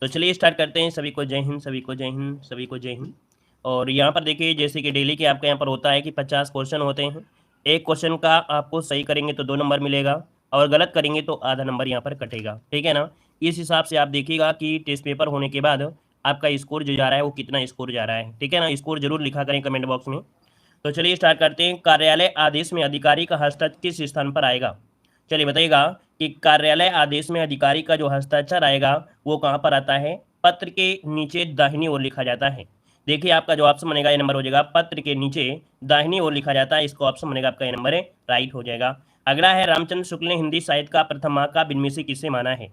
तो चलिए स्टार्ट करते हैं। सभी को जय हिंद, सभी को जय हिंद, सभी को जय हिंद। और यहाँ पर देखिए, जैसे कि डेली के आपके यहाँ पर होता है कि 50 क्वेश्चन होते हैं। एक क्वेश्चन का आपको सही करेंगे तो 2 नंबर मिलेगा, और गलत करेंगे तो आधा नंबर यहाँ पर कटेगा, ठीक है ना। इस हिसाब से आप देखिएगा कि टेस्ट पेपर होने के बाद आपका स्कोर जो जा रहा है वो कितना स्कोर जा रहा है, ठीक है ना। स्कोर जरूर लिखा करें कमेंट बॉक्स में। तो चलिए स्टार्ट करते हैं। कार्यालय आदेश में अधिकारी का हस्ताक्षर किस स्थान पर आएगा? चलिए बताइएगा कि कार्यालय आदेश में अधिकारी का जो हस्ताक्षर आएगा वो कहाँ पर आता है? पत्र के नीचे दाहिनी ओर लिखा जाता है। देखिए आपका जो ऑप्शन बनेगा ये नंबर हो जाएगा, पत्र के नीचे दाहिनी ओर लिखा जाता है, इसको ऑप्शन बनेगा आपका ये नंबर है, राइट हो जाएगा। अगला है, रामचंद्र शुक्ल ने हिंदी साहित्य का प्रथम महाकाव्य इनमें से किसे माना है?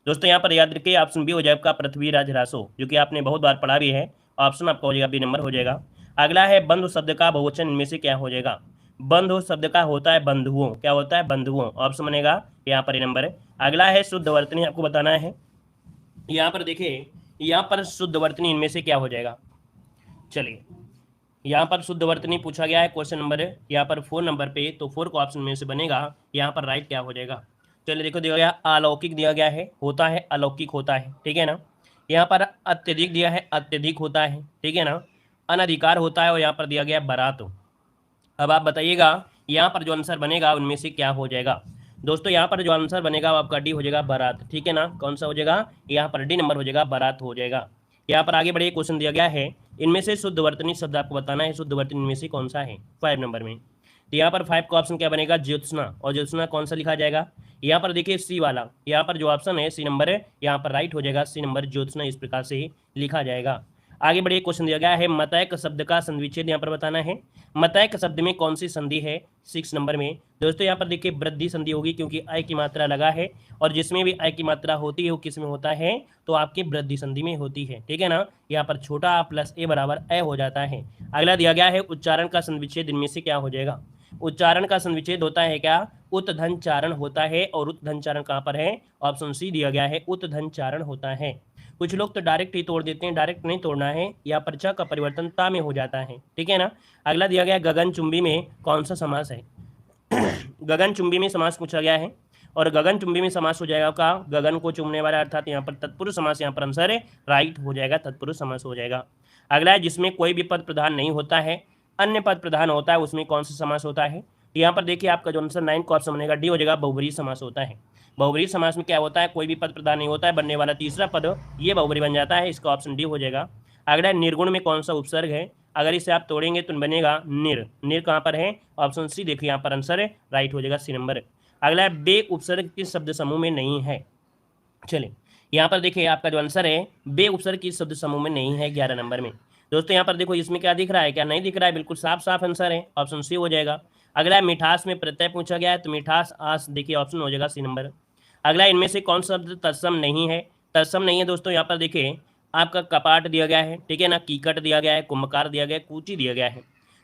दोस्तों यहाँ पर याद रखिए, ऑप्शन बी हो जाएगा आपका पृथ्वीराज रासो, जो कि आपने बहुत बार पढ़ा भी है। ऑप्शन आपका हो जाएगा बी नंबर हो जाएगा। अगला है, बंधु शब्द का बहुवचन इनमें से क्या हो जाएगा? बंधु शब्द का होता है बंधुओं, क्या होता है? बंधुओं। ऑप्शन बनेगा यहाँ पर ये नंबर है। अगला है, शुद्ध वर्तनी आपको बताना है। यहाँ पर देखिए, यहाँ पर शुद्ध वर्तनी इनमें से क्या हो जाएगा? चलिए यहाँ पर शुद्ध वर्तनी पूछा गया है, क्वेश्चन नंबर है यहाँ पर 4 नंबर पे, तो 4 को ऑप्शन में से बनेगा यहाँ पर राइट क्या हो जाएगा? चलिए देखो, दिया गया अलौकिक, दिया गया है होता है, अलौकिक होता है, ठीक है ना। यहाँ पर अत्यधिक दिया है, अत्यधिक होता है, ठीक है ना। अनधिकार होता है, और यहाँ पर दिया गया बारात। अब आप बताइएगा यहाँ पर जो आंसर बनेगा उनमें से क्या हो जाएगा? दोस्तों यहाँ पर जो आंसर बनेगा वो आपका डी हो जाएगा, बारात, ठीक है ना। कौन सा हो जाएगा? यहाँ पर डी नंबर हो जाएगा, बारात हो जाएगा। यहाँ पर आगे बढ़िए, क्वेश्चन दिया गया है, इनमें से शुद्ध वर्तनी शब्द आपको बताना है, शुद्ध वर्तनी इनमें से कौन सा है 5 नंबर में। तो यहाँ पर 5 का ऑप्शन क्या बनेगा? ज्योत्सना। और ज्योत्सना कौन सा लिखा जाएगा? यहाँ पर देखिए सी वाला, यहाँ पर जो ऑप्शन है सी नंबर है, यहाँ पर राइट हो जाएगा, सी नंबर ज्योत्सना इस प्रकार से ही लिखा जाएगा। आगे बढ़िए, क्वेश्चन दिया गया है, मतैक शब्द का संविच्छेद यहाँ पर बताना है। मतैक शब्द में कौन सी संधि है 6 नंबर में? दोस्तों यहाँ पर देखिए वृद्धि संधि होगी, क्योंकि अय की मात्रा लगा है, और जिसमें भी अय की मात्रा होती है वो किस में होता है? तो आपकी वृद्धि संधि में होती है, ठीक है ना। यहाँ पर छोटा आ प्लस ए बराबर अय हो जाता है। अगला दिया गया है, उच्चारण का संविच्छेद इनमें से क्या हो जाएगा? उच्चारण का संविच्छेद होता है क्या? उत्धनचारण होता है, और उत्धनचारण कहाँ पर है? ऑप्शन सी दिया गया है, उत्धनचारण होता है। कुछ लोग तो डायरेक्ट ही तोड़ देते हैं, डायरेक्ट नहीं तोड़ना है, या पर च का परिवर्तन ता में हो जाता है, ठीक है ना। अगला दिया गया है, गगनचुंबी में कौन सा समास है? गगनचुंबी में समास पूछा गया है, और गगनचुंबी में समास हो जाएगा आपका गगन को चूमने वाला, अर्थात यहाँ पर तत्पुरुष समास यहाँ पर आंसर है, राइट हो जाएगा, तत्पुरुष समास हो जाएगा। अगला है, जिसमें कोई भी पद प्रधान नहीं होता है, अन्य पद प्रधान होता है, उसमें कौन सा समास होता है? यहाँ पर देखिए आपका जो आंसर 9 का ऑप्शन बनेगा, डी हो जाएगा, बहुब्रीहि समास होता है। बहुब्रीहि समास में क्या होता है? कोई भी पद प्रधान नहीं होता है, बनने वाला तीसरा पद ये बहुब्रीहि बन जाता है, इसका ऑप्शन डी हो जाएगा। अगला, निर्गुण में कौन सा उपसर्ग है? अगर इसे आप तोड़ेंगे तो बनेगा निर। निर कहाँ पर है? ऑप्शन सी देखिए यहाँ पर आंसर है, राइट हो जाएगा, सी नंबर। अगला है, बे उपसर्ग किस शब्द समूह में नहीं है? चलिए यहाँ पर देखिए आपका जो आंसर है, बे उपसर्ग किस शब्द समूह में नहीं है 11 नंबर में। दोस्तों यहाँ पर देखो, इसमें क्या दिख रहा है, क्या नहीं दिख रहा है? बिल्कुल साफ साफ आंसर है, ऑप्शन सी हो जाएगा। अगला है, मिठास में प्रत्यय पूछा गया है, तो मिठास आस देखिए ऑप्शन हो जाएगा, सी नंबर। अगला, इनमें से कौन सा शब्द तत्सम नहीं है? तत्सम नहीं है दोस्तों, यहाँ पर देखिए आपका कपाट दिया गया है, ठीक है ना, कीकट दिया गया है, कुंभकार दिया गया है, कूची दिया गया है।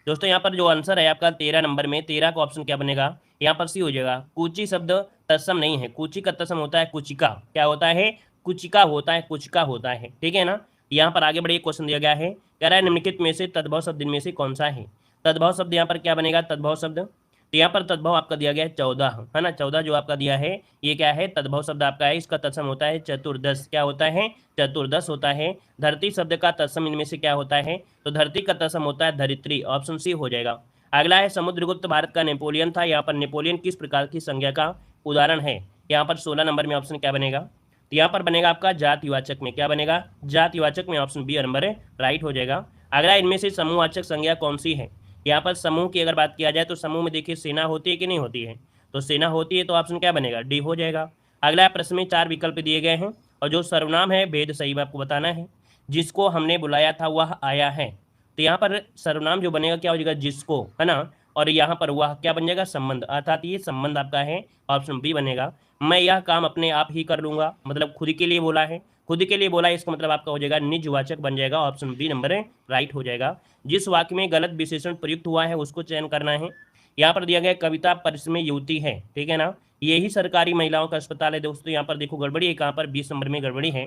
दोस्तों यहाँ पर जो आंसर है आपका 13 नंबर में, 13 का ऑप्शन क्या बनेगा? यहाँ पर सी हो जाएगा। कूची शब्द तत्सम नहीं है, कूची का तत्सम होता है कुचिका, क्या होता है? कुचिका होता है, कुचिका होता है, ठीक है ना। यहाँ पर आगे बढ़िए, क्वेश्चन दिया गया है, कह रहा है निम्नलिखित में से तद्भव शब्द इनमें से कौन सा है? तद्भव शब्द यहाँ पर क्या बनेगा? तद्भव शब्द, तो यहाँ पर तद्भव आपका दिया गया है 14, है ना। 14 जो आपका दिया है ये क्या है? तद्भव शब्द आपका है, इसका तत्सम होता है चतुर्दश, क्या होता है? चतुर्दश होता है। धरती शब्द का तत्सम इनमें से क्या होता है? तो धरती का तत्सम होता है धरित्री, ऑप्शन सी हो जाएगा। अगला है, समुद्रगुप्त भारत का नेपोलियन था, यहाँ पर नेपोलियन किस प्रकार की संज्ञा का उदाहरण है? यहाँ पर 16 नंबर में ऑप्शन क्या बनेगा? तो यहाँ पर बनेगा आपका जातिवाचक में, क्या बनेगा? जातिवाचक में, ऑप्शन बी नंबर है, राइट हो जाएगा। अगला, इनमें से समूहवाचक संज्ञा कौन सी है? यहाँ पर समूह की अगर बात किया जाए तो समूह में देखिए सेना होती है कि नहीं होती है? तो सेना होती है, तो ऑप्शन क्या बनेगा? डी हो जाएगा। अगला प्रश्न में 4 विकल्प दिए गए हैं, और जो सर्वनाम है भेद सही में आपको बताना है। जिसको हमने बुलाया था वह आया है, तो यहाँ पर सर्वनाम जो बनेगा क्या हो जाएगा? जिसको, है ना। और यहाँ पर वह क्या बन जाएगा? संबंध, अर्थात ये संबंध आपका है, ऑप्शन बी बनेगा। मैं यह काम अपने आप ही कर लूंगा, मतलब खुद के लिए बोला है, खुद के लिए बोला है, इसका मतलब आपका हो जाएगा निजवाचक बन जाएगा, ऑप्शन बी नंबर है, राइट हो जाएगा। जिस वाक्य में गलत विशेषण प्रयुक्त हुआ है उसको चयन करना है। यहाँ पर दिया गया कविता परिश्रमी युवती है, ठीक है ना। यही सरकारी महिलाओं का अस्पताल है। दोस्तों यहाँ पर देखो गड़बड़ी है, कहाँ पर 20 नंबर में गड़बड़ी है।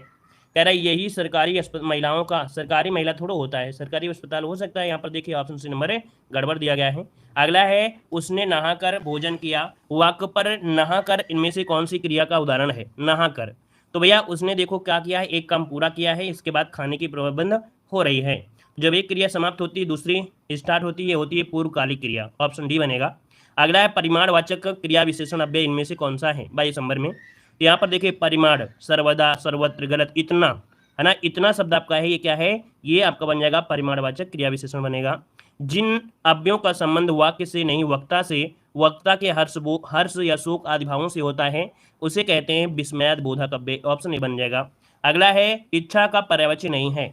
कह रहा है यही सरकारी महिलाओं का, सरकारी महिला थोड़ा होता है, सरकारी अस्पताल हो सकता है। यहाँ पर देखिए ऑप्शन सी नंबर है, गड़बड़ दिया गया है। अगला है, उसने नहाकर भोजन किया, वाक्य पर नहाकर इनमें से कौन सी क्रिया का उदाहरण है? नहाकर, तो भैया उसने देखो क्या किया है, एक काम पूरा किया है, इसके बाद खाने की प्रबंध हो रही है। जब एक क्रिया समाप्त होती है दूसरी स्टार्ट होती है, होती है पूर्वकालिक क्रिया, ऑप्शन डी बनेगा। अगला है परिमाणवाचक क्रिया विशेषण अव्यय इनमें से कौन सा है 22 नंबर में। तो यहाँ पर देखिए परिमाण, सर्वदा, सर्वत्र, गलत, इतना, है ना, इतना शब्द आपका है, ये क्या है, ये आपका बन जाएगा परिमाणवाचक क्रिया विशेषण बनेगा। जिन अव्ययों का संबंध वाक्य से नहीं वक्ता से, वक्ता के हर्ष या शोक आदि भावों से होता है, उसे कहते हैं विस्मयाद बोधक अव्यय, ऑप्शन ए बन जाएगा। अगला है इच्छा का पर्यायवाची नहीं है,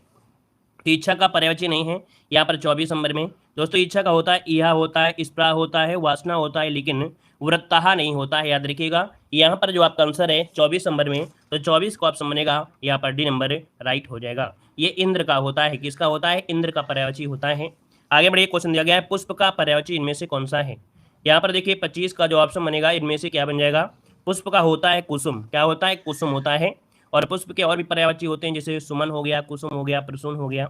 तो इच्छा का पर्यायवाची नहीं है यहाँ पर 24 नंबर में। दोस्तों इच्छा का होता है इहा होता है, स्प्रा होता है, वासना होता है, लेकिन वृत्तः नहीं होता है, याद रखिएगा। यहाँ पर जो आपका आंसर है 24 नंबर में, तो 24 को ऑप्शन बनेगा यहाँ पर डी नंबर राइट हो जाएगा। ये इंद्र का होता है, किसका होता है, इंद्र का पर्यायवाची होता है। आगे बढ़िए, क्वेश्चन दिया गया है पुष्प का पर्यायवाची इनमें से कौन सा है। यहाँ पर देखिए 25 का जो ऑप्शन बनेगा इनमें से क्या बन जाएगा, पुष्प का होता है कुसुम, क्या होता है, कुसुम होता है। और पुष्प के और भी पर्यायवाची होते हैं, जैसे सुमन हो गया, कुसुम हो गया, प्रसून हो गया।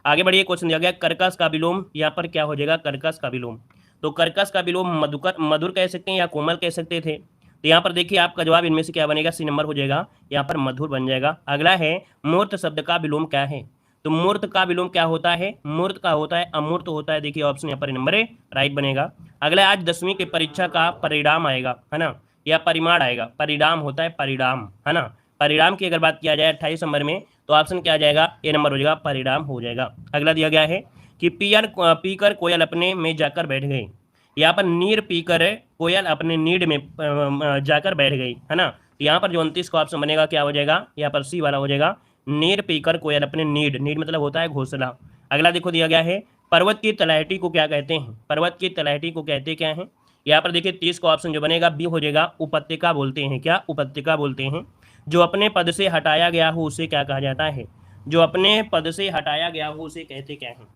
आगे बढ़िए, क्वेश्चन दिया गया कर्कश का विलोम, यहाँ पर क्या हो जाएगा, कर्कश का विलोम। तो कर्कश का विलोम मधुकर, मधुर कह सकते हैं या कोमल कह सकते थे। तो यहाँ पर देखिए आपका जवाब इनमें से क्या बनेगा, सी नंबर हो जाएगा, यहाँ पर मधुर बन जाएगा। अगला है मूर्त शब्द का विलोम क्या है। तो मूर्त का विलोम क्या होता है, मूर्त का होता है अमूर्त होता है, देखिए ऑप्शन यहाँ पर नंबर राइट बनेगा। अगला आज 10वीं की परीक्षा का परिणाम आएगा, है ना, या परिमाण आएगा, परिणाम होता है परिणाम, है ना। परिणाम की अगर बात किया जाए 28 नंबर में, तो ऑप्शन क्या आ जाएगा, ए नंबर हो जाएगा, परिणाम हो जाएगा। अगला दिया गया है कि पीकर कोयल अपने में जाकर बैठ गई। यहाँ पर नीर पीकर कोयल अपने नीड में जाकर बैठ गई, है ना। यहाँ पर जो 29 का ऑप्शन बनेगा क्या हो जाएगा, यहाँ पर सी वाला हो जाएगा, नीर पीकर कोयल अपने नीड, नीड मतलब होता है घोंसला। अगला देखो दिया गया है पर्वत की तलहटी को क्या कहते हैं, पर्वत की तलहटी को कहते क्या हैं। यहाँ पर देखिए 30 का ऑप्शन जो बनेगा बी हो जाएगा, उपत्यका बोलते हैं, क्या, उपत्यका बोलते हैं। जो अपने पद से हटाया गया हो उसे क्या कहा जाता है, जो अपने पद से हटाया गया हो उसे कहते क्या है।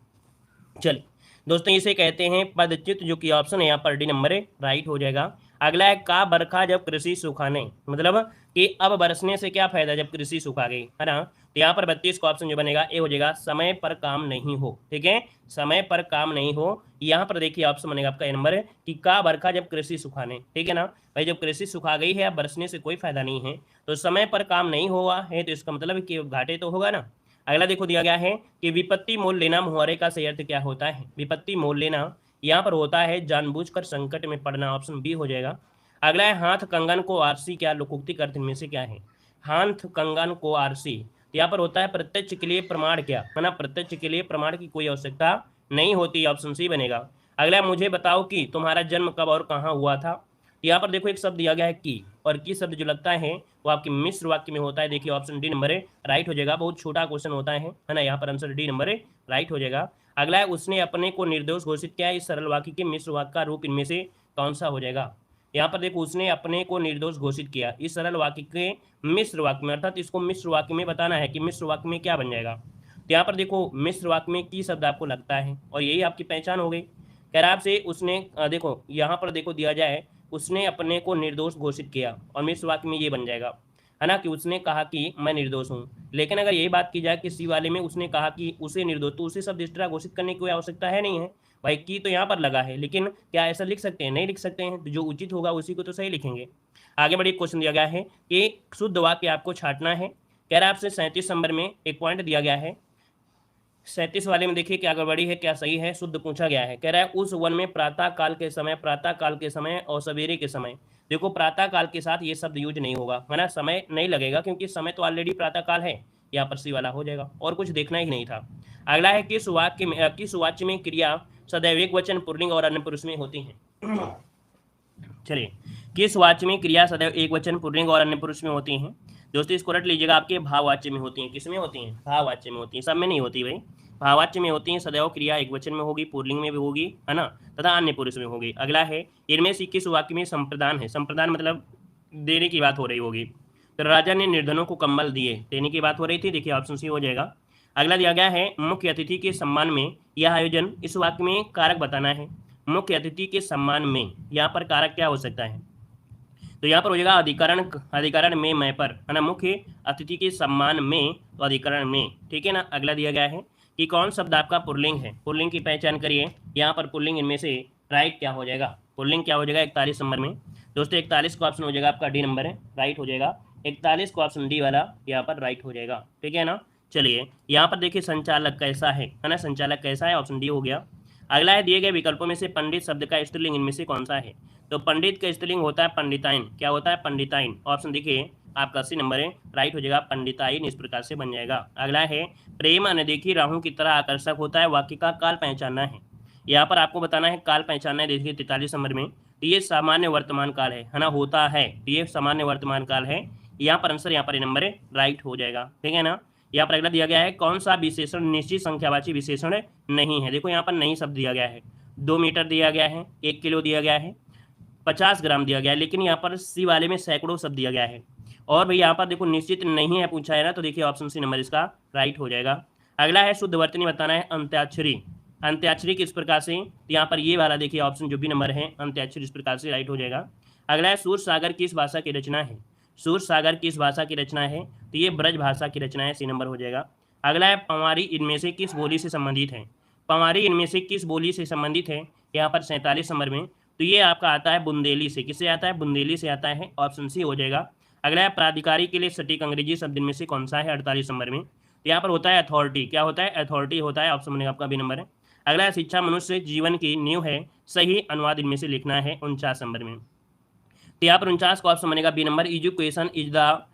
चलिए दोस्तों इसे कहते हैं पदच्युत, जो कि ऑप्शन है यहाँ पर डी नंबर राइट हो जाएगा। अगला है का बरखा जब कृषि सुखाने, मतलब कि अब बरसने से क्या फायदा जब कृषि सुखा गई, है ना। तो यहाँ पर 32 का ऑप्शन जो बनेगा ए हो जाएगा, समय पर काम नहीं हो, ठीक है, समय पर काम नहीं हो। यहाँ पर देखिए ऑप्शन बनेगा आपका ए नंबर कि का बरखा जब कृषि सुखाने, ठीक है ना भाई, जब कृषि सुखा गई है अब बरसने से कोई फायदा नहीं है, तो समय पर काम नहीं हुआ है, तो इसका मतलब कि घाटे तो होगा ना। अगला देखो दिया गया है कि विपत्ति मोल लेना मुहावरे का सही अर्थ क्या होता है। विपत्ति मोल लेना यहाँ पर होता है जानबूझकर संकट में पड़ना, ऑप्शन बी हो जाएगा। अगला है हाथ कंगन को आरसी, क्या लोकोक्ति अर्थ में से क्या है, हाथ कंगन को आरसी। यहाँ पर होता है प्रत्यक्ष के लिए प्रमाण, क्या है ना, प्रत्यक्ष के लिए प्रमाण की कोई आवश्यकता नहीं होती, ऑप्शन सी बनेगा। अगला मुझे बताओ कि तुम्हारा जन्म कब और कहाँ हुआ था। यहाँ पर देखो एक शब्द दिया गया है की, और की शब्द जो लगता है वो आपके मिश्र वाक्य में होता है, देखिए ऑप्शन डी नंबर राइट हो जाएगा। बहुत छोटा क्वेश्चन होता है ना, यहाँ पर आंसर डी नंबर राइट हो जाएगा। अगला है उसने अपने को निर्दोष घोषित किया, इस सरल वाक्य के मिश्र वाक्य का रूप इनमें से कौन सा हो जाएगा। यहाँ पर देखो उसने अपने को निर्दोष घोषित किया, इस सरल वाक्य के मिश्र वाक्य में, अर्थात इसको मिश्र वाक्य में बताना है कि मिश्र वाक्य में क्या बन जाएगा। तो यहाँ पर देखो मिश्र वाक्य में की शब्द आपको लगता है, और यही आपकी पहचान हो गई। कह रहा आपसे उसने देखो यहाँ पर देखो दिया जाए उसने अपने को निर्दोष घोषित किया, और मिश्र वाक्य में ये बन जाएगा, है ना, कि उसने कहा कि मैं निर्दोष हूँ। लेकिन अगर यही बात की जाए कि सी वाले में उसने कहा कि उसे निर्दोष, तो उसे शब्द इस तरह घोषित करने की कोई आवश्यकता है नहीं है भाई, की तो यहाँ पर लगा है, लेकिन क्या ऐसा लिख सकते हैं, नहीं लिख सकते हैं, तो जो उचित होगा उसी को तो सही लिखेंगे। आगे बढ़िए, क्वेश्चन दिया गया है कि शुद्ध वाक्य आपको छांटना है। कह रहा है आपसे 37 नंबर में एक पॉइंट दिया गया है, 37 वाले में देखिए क्या गड़बड़ी है क्या सही है, शुद्ध पूछा गया है। कह रहा है उस वन में प्रातः काल के समय, प्रातः काल के समय और सवेरे के समय, देखो प्रातः काल के साथ ये शब्द यूज नहीं होगा, है ना, समय नहीं लगेगा क्योंकि समय तो ऑलरेडी प्रातः काल है, यहाँ पर सी वाला हो जाएगा, और कुछ देखना ही नहीं था। अगला है किस वाक्य में क्रिया सदैव एक वचन पुल्लिंग और अन्य पुरुष में होती है। चलिए, किस वाच्य में क्रिया सदैव एक वचन पुल्लिंग और अन्य पुरुष में होती हैं। दोस्तों इसको रट लीजिएगा, आपके भाववाच्य में होती हैं, किस में होती हैं, भाववाच्य में होती हैं, सब में नहीं होती भाई, भाववाच्य में होती हैं। सदैव क्रिया एक वचन में होगी, पुल्लिंग में भी होगी, है ना, तथा अन्य पुरुष में होगी। अगला है इनमें से किस वाक्य में संप्रदान है, संप्रदान मतलब देने की बात हो रही होगी। तो राजा ने निर्धनों को कंबल दिए, देने की बात हो रही थी, देखिए ऑप्शन सी हो जाएगा। अगला दिया गया है मुख्य अतिथि के सम्मान में यह आयोजन, इस वाक्य में कारक बताना है। मुख्य अतिथि के सम्मान में यहाँ पर कारक क्या हो सकता है, तो यहाँ पर हो जाएगा अधिकरण, अधिकरण में मैं पर, है ना, मुख्य अतिथि के सम्मान में, तो अधिकरण में, ठीक है ना। अगला दिया गया है कि कौन शब्द आपका पुल्लिंग है, पुल्लिंग की पहचान करिए। यहाँ पर पुल्लिंग इनमें से राइट क्या हो जाएगा, पुल्लिंग क्या हो जाएगा 41 नंबर में। दोस्तों 41 का ऑप्शन हो जाएगा आपका डी नंबर है, राइट हो जाएगा। 41 को ऑप्शन डी वाला यहाँ पर राइट हो जाएगा, ठीक है ना। चलिए यहाँ पर देखिए संचालक कैसा है ना, संचालक कैसा है, ऑप्शन डी हो गया। अगला है दिए गए विकल्पों में से पंडित शब्द का स्त्रीलिंग इनमें से कौन सा है। तो पंडित का स्त्रीलिंग होता है पंडिताइन, क्या होता है पंडिताइन, ऑप्शन देखिए आपका 80 नंबर है, राइट हो जाएगा पंडिताइन, इस प्रकार से बन जाएगा। अगला है प्रेम अनदेखी राहु की तरह आकर्षक होता है, वाक्य का काल पहचानना है। यहाँ पर आपको बताना है काल पहचानना है, देखिए 43 नंबर में। तो ये सामान्य वर्तमान काल है ना, होता है, तो ये सामान्य वर्तमान काल है। यहाँ पर आंसर यहाँ पर नंबर राइट हो जाएगा, ठीक है ना। यहाँ पर अगला दिया गया है कौन सा विशेषण निश्चित संख्यावाची विशेषण नहीं है। देखो यहाँ पर नहीं शब्द दिया गया है, 2 मीटर दिया गया है, 1 किलो दिया गया है, 50 ग्राम दिया गया है, लेकिन यहाँ पर सी वाले में सैकड़ों शब्द दिया गया है। और भाई यहाँ पर देखो निश्चित नहीं है पूछा है ना, तो देखिए ऑप्शन सी नंबर इसका राइट हो जाएगा। अगला है शुद्ध वर्तनी बताना है अंत्याक्षरी, अंत्याक्षरी किस प्रकार से, तो यहाँ पर ये वाला देखिए ऑप्शन जो भी नंबर है अंत्याक्षरी, इस प्रकार से राइट हो जाएगा। अगला है सूर सागर किस भाषा की रचना है, सूर सागर किस भाषा की रचना है, तो ये ब्रज भाषा की रचना है, सी नंबर हो जाएगा। अगला है पंवारी इनमें से किस बोली से संबंधित है, पंवारी इनमें से किस बोली से संबंधित है, यहाँ पर 47 नंबर में। तो ये आपका आता है बुंदेली से, किससे आता है, बुंदेली से आता है, ऑप्शन सी हो जाएगा। अगला है प्राधिकारी के लिए सटीक अंग्रेजी शब्द इनमें से कौन सा है, 48 नंबर में। तो यहाँ पर होता है अथॉरिटी, क्या होता है, अथॉरिटी होता है, ऑप्शन में आपका भी नंबर है। अगला है शिक्षा मनुष्य जीवन की नींव है, सही अनुवाद इनमें से लिखना है, 49 नंबर में। तो यहाँ पर 49 का ऑप्शन बनेगा B number, education is the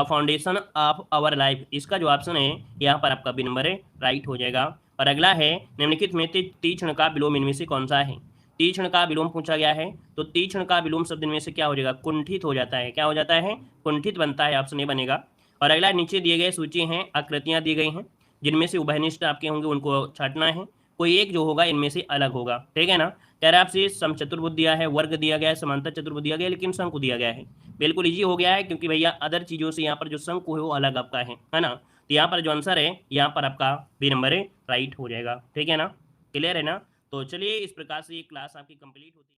foundation of our life, इसका जो ऑप्शन है यहाँ पर आपका बी नंबर है, राइट हो जाएगा। और अगला है निम्नलिखित में तीक्ष्ण का विलोम इनमें से कौन सा है, तीक्ष्ण का विलोम पूछा गया है। तो तीक्ष्ण का विलोम शब्द इनमें से क्या हो जाएगा, कुंठित हो जाता है, क्या हो जाता है, कुंठित बनता है, ऑप्शन ए बनेगा। और अगला नीचे दिए गए सूची हैं, आकृतियां दी गई हैं, जिनमें से उभयनिष्ठ आपके होंगे उनको छांटना है, कोई एक जो होगा इनमें से अलग होगा, ठीक है ना। कह रहा आपसे समचतुर्भुज दिया है, वर्ग दिया गया है, समांतर चतुर्भुज दिया गया है, लेकिन शंकु दिया गया है। बिल्कुल इजी हो गया है, क्योंकि भैया अदर चीज़ों से यहाँ पर जो शंकु है वो अलग आपका है ना। तो यहाँ पर जो आंसर है यहाँ पर आपका बी नंबर है, राइट हो जाएगा, ठीक है ना, क्लियर है ना। तो चलिए इस प्रकार से ये क्लास आपकी कंप्लीट होती है।